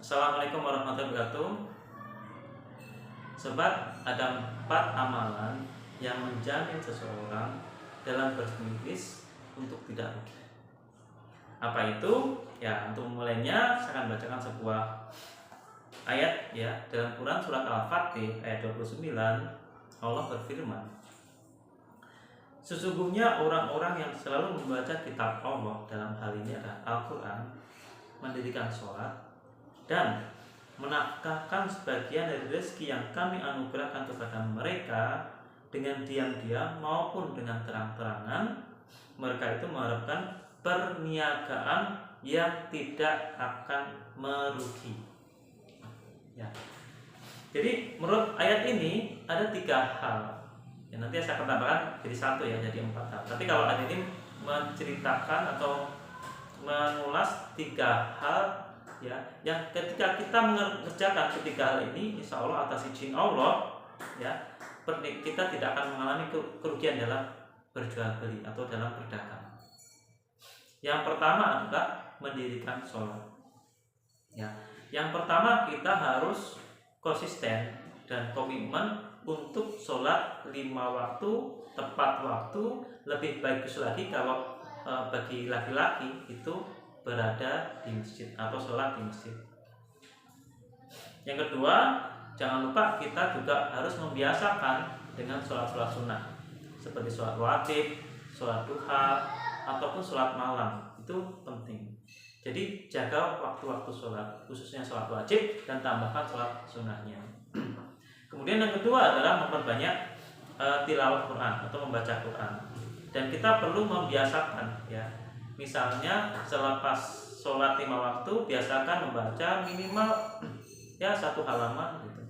Assalamualaikum warahmatullahi wabarakatuh. Sobat, ada 4 amalan yang menjamin seseorang dalam berbisnis untuk tidak rugi. Apa itu? Ya, untuk memulainya saya akan bacakan sebuah ayat ya dalam Quran surat Al-Fatih ayat 29. Allah berfirman, sesungguhnya orang-orang yang selalu membaca kitab Allah, dalam hal ini adalah Al-Quran, mendirikan sholat dan menafkahkan sebagian dari rezeki yang kami anugerahkan kepada mereka dengan diam-diam maupun dengan terang-terangan, mereka itu mengharapkan perniagaan yang tidak akan merugi. Ya. Jadi menurut ayat ini ada 3 hal. Ya, nanti saya akan tambahkan jadi 1 ya, jadi 4 hal. Tapi kalau ayat ini menceritakan atau mengulas 3 hal ya, yang ketika kita mengerjakan ketiga hal ini, insya Allah atas izin Allah ya, kita tidak akan mengalami kerugian dalam berjual beli atau dalam berdagang. Yang pertama adalah mendirikan sholat ya. Yang pertama kita harus konsisten dan komitmen untuk sholat 5 waktu tepat waktu. Lebih bagus lagi kalau bagi laki-laki itu berada di masjid atau sholat di masjid. Yang kedua, jangan lupa kita juga harus membiasakan dengan sholat-sholat sunnah seperti sholat wajib, sholat duha, ataupun sholat malam. Itu penting. Jadi jaga waktu-waktu sholat, khususnya sholat wajib, dan tambahkan sholat sunnahnya. Kemudian yang kedua adalah memperbanyak tilawah Quran atau membaca Quran. Dan kita perlu membiasakan ya. Misalnya selepas sholat 5 waktu biasakan membaca minimal ya 1 halaman gitu.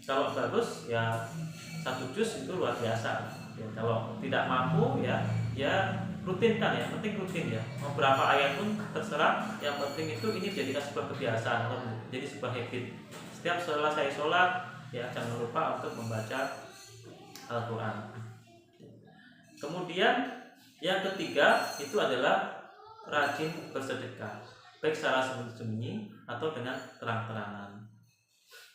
Kalau bagus ya 1 juz itu luar biasa. Ya, kalau tidak mampu ya rutinkan ya, penting rutin ya. Mau berapa ayat pun terserah, yang penting itu ini jadikan sebuah kebiasaan atau jadi sebuah habit. Setiap selesai sholat ya jangan lupa untuk membaca Al-Quran. Kemudian yang ketiga itu adalah rajin bersedekah, baik secara sembunyi atau dengan terang-terangan.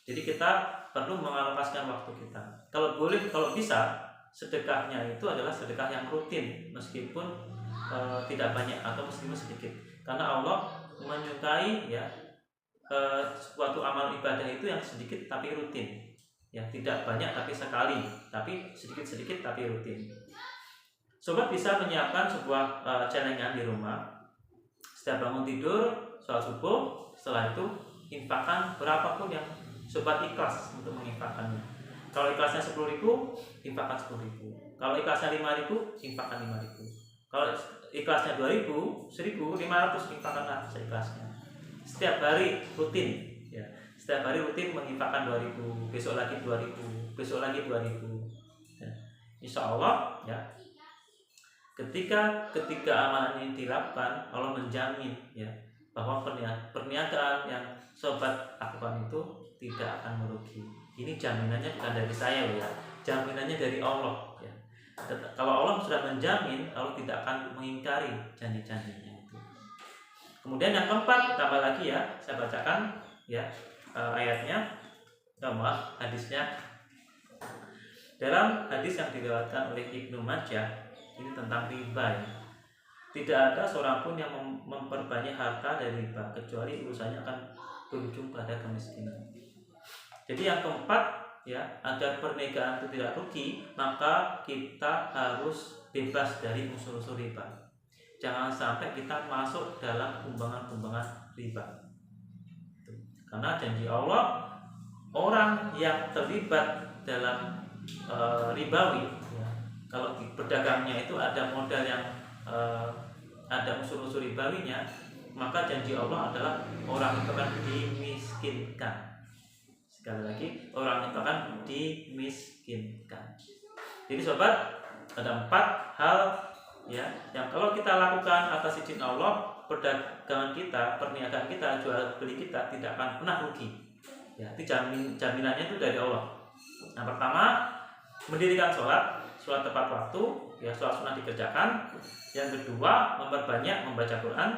Jadi kita perlu mengalokasikan waktu kita. Kalau boleh, kalau bisa, sedekahnya itu adalah sedekah yang rutin, meskipun tidak banyak atau meskipun sedikit. Karena Allah menyukai ya suatu amal ibadah itu yang sedikit tapi rutin. Ya, tidak banyak tapi sekali, tapi sedikit-sedikit tapi rutin. Sobat bisa menyiapkan sebuah celengan di rumah. Setiap bangun tidur, sholat subuh, setelah itu infakkan berapapun yang sobat ikhlas untuk menginfakkannya. Kalau ikhlasnya 10.000, infakkan 10.000. Kalau ikhlasnya 5.000, infakkan 5.000. Kalau ikhlasnya 2.000, 1.500, infakkanlah seikhlasnya. Setiap hari rutin, ya. Setiap hari rutin menginfakkan 2.000, besok lagi 2.000, besok lagi 2.000. Ya. Insya Allah ya. Ketika amalan ini dilakukan, Allah menjamin ya bahwa perniagaan yang sobat lakukan itu tidak akan merugi. Ini jaminannya bukan dari saya ya, jaminannya dari Allah ya. Kalau Allah sudah menjamin, Allah tidak akan mengingkari janji-janjinya itu. Kemudian yang keempat, tambah lagi ya, saya bacakan ya ayatnya, hadisnya. Dalam hadis yang diriwayatkan oleh Ibnu Majah, ini tentang riba ya. Tidak ada seorang pun yang memperbanyak harta dari riba kecuali urusannya akan berujung pada kemiskinan. Jadi yang keempat ya, agar perniagaan itu tidak rugi, maka kita harus bebas dari unsur-unsur riba. Jangan sampai kita masuk dalam kumbangan-kumbangan riba. Karena janji Allah, orang yang terlibat dalam ribawi ya, kalau di pedagangnya itu ada modal yang ada unsur-unsur ribawinya, maka janji Allah adalah orang itu akan dimiskinkan. Sekali lagi, orang itu akan dimiskinkan. Jadi sobat, ada 4 hal ya yang kalau kita lakukan atas izin Allah, perdagangan kita, perniagaan kita, jual beli kita tidak akan pernah rugi. Ya, itu jaminannya itu dari Allah. Yang pertama, mendirikan sholat tepat waktu, ya sholat sunnah dikerjakan. Yang kedua, memperbanyak membaca Quran.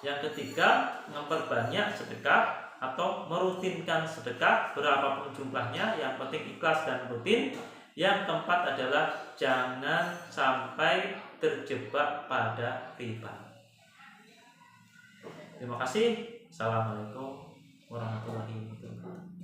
Yang ketiga, memperbanyak sedekah atau atau merutinkan sedekah berapapun jumlahnya, yang penting ikhlas dan rutin. Yang keempat adalah jangan sampai terjebak pada riba. Terima kasih. Assalamualaikum warahmatullahi wabarakatuh.